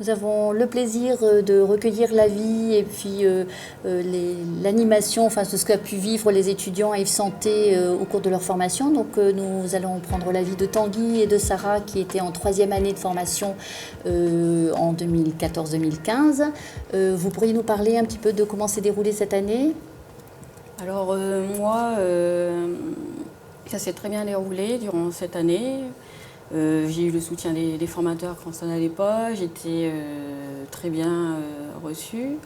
Nous avons le plaisir de recueillir l'avis et puis l'animation, enfin ce qu'a pu vivre les étudiants à Yves Santé au cours de leur formation. Donc nous allons prendre l'avis de Tanguy et de Sarah qui étaient en 3e année de formation en 2014-2015. Vous pourriez nous parler un petit peu de comment s'est déroulée cette année? Alors moi, ça s'est très bien déroulé durant cette année. J'ai eu le soutien des formateurs quand ça n'allait pas, j'étais très bien reçue.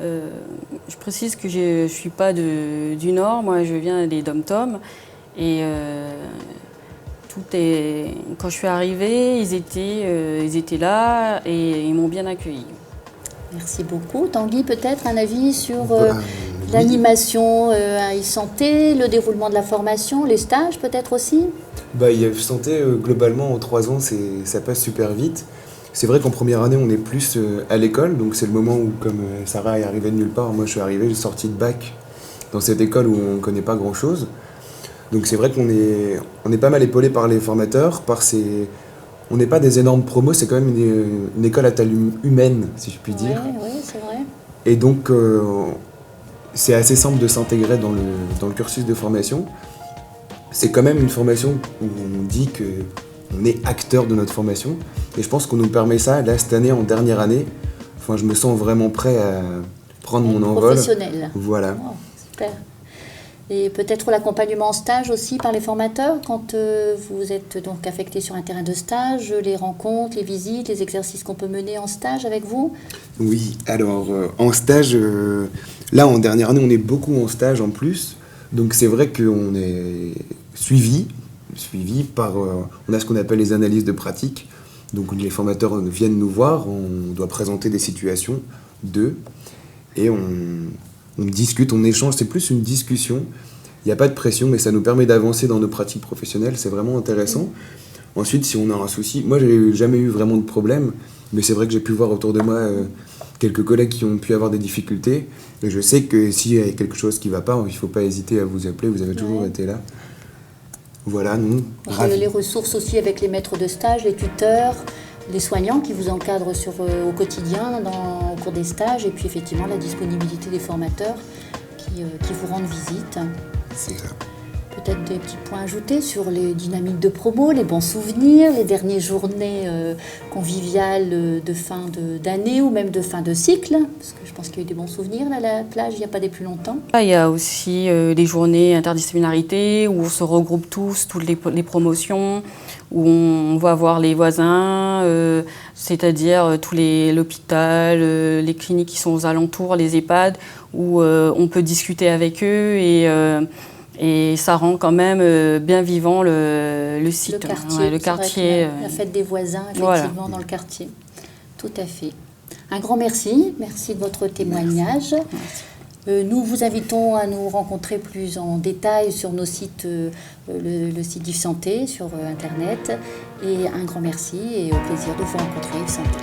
Je précise que je ne suis pas du Nord, moi je viens des Dom-Tom et quand je suis arrivée, ils étaient là et ils m'ont bien accueillie. Merci beaucoup. Tanguy, peut-être un avis sur Oui. l'animation à Yves Santé, le déroulement de la formation, les stages peut-être aussi? Yves Santé, globalement, en 3 ans, ça passe super vite. C'est vrai qu'en première année, on est plus à l'école, donc c'est le moment où, comme Sarah est arrivée de nulle part, moi je suis arrivé, j'ai sorti de bac dans cette école où on ne connaît pas grand-chose. Donc c'est vrai on est pas mal épaulé par les formateurs, on n'est pas des énormes promos, c'est quand même une école à taille humaine, si je puis dire. Oui, c'est vrai. Et donc, c'est assez simple de s'intégrer dans le cursus de formation. C'est quand même une formation où on dit qu'on est acteur de notre formation. Et je pense qu'on nous permet ça, là, cette année, en dernière année. Enfin, je me sens vraiment prêt à prendre mon envol. Professionnel. Voilà. Oh, super. Et peut-être l'accompagnement en stage aussi par les formateurs quand vous êtes donc affecté sur un terrain de stage, les rencontres, les visites, les exercices qu'on peut mener en stage avec vous? Oui, alors en stage, là en dernière année on est beaucoup en stage en plus, donc c'est vrai qu'on est suivi par, on a ce qu'on appelle les analyses de pratique, donc les formateurs viennent nous voir, on doit présenter des situations d'eux, et on discute, on échange, c'est plus une discussion, il n'y a pas de pression, mais ça nous permet d'avancer dans nos pratiques professionnelles, c'est vraiment intéressant. Ensuite, si on a un souci, moi j'ai jamais eu vraiment de problème, mais c'est vrai que j'ai pu voir autour de moi quelques collègues qui ont pu avoir des difficultés, et je sais que s'il y a quelque chose qui ne va pas, il ne faut pas hésiter à vous appeler, vous avez toujours été là. Voilà, nous, ravis. Les ressources aussi avec les maîtres de stage, les tuteurs, les soignants qui vous encadrent au quotidien au cours des stages, et puis effectivement la disponibilité des formateurs qui vous rendent visite. C'est ça. Peut-être des petits points ajoutés sur les dynamiques de promo, les bons souvenirs, les dernières journées conviviales de fin d'année ou même de fin de cycle, parce que je pense qu'il y a eu des bons souvenirs là, à la plage il n'y a pas des plus longtemps. Il y a aussi des journées interdisciplinarité où on se regroupe toutes les promotions, où on va voir les voisins, c'est-à-dire l'hôpital, les cliniques qui sont aux alentours, les EHPAD, où on peut discuter avec eux et ça rend quand même bien vivant le site. Le quartier. La fête des voisins, effectivement, voilà. Dans le quartier. Tout à fait. Un grand merci. Merci de votre témoignage. Merci. Nous vous invitons à nous rencontrer plus en détail sur nos sites, le site Yves Santé, sur Internet. Et un grand merci et au plaisir de vous rencontrer Yves Santé.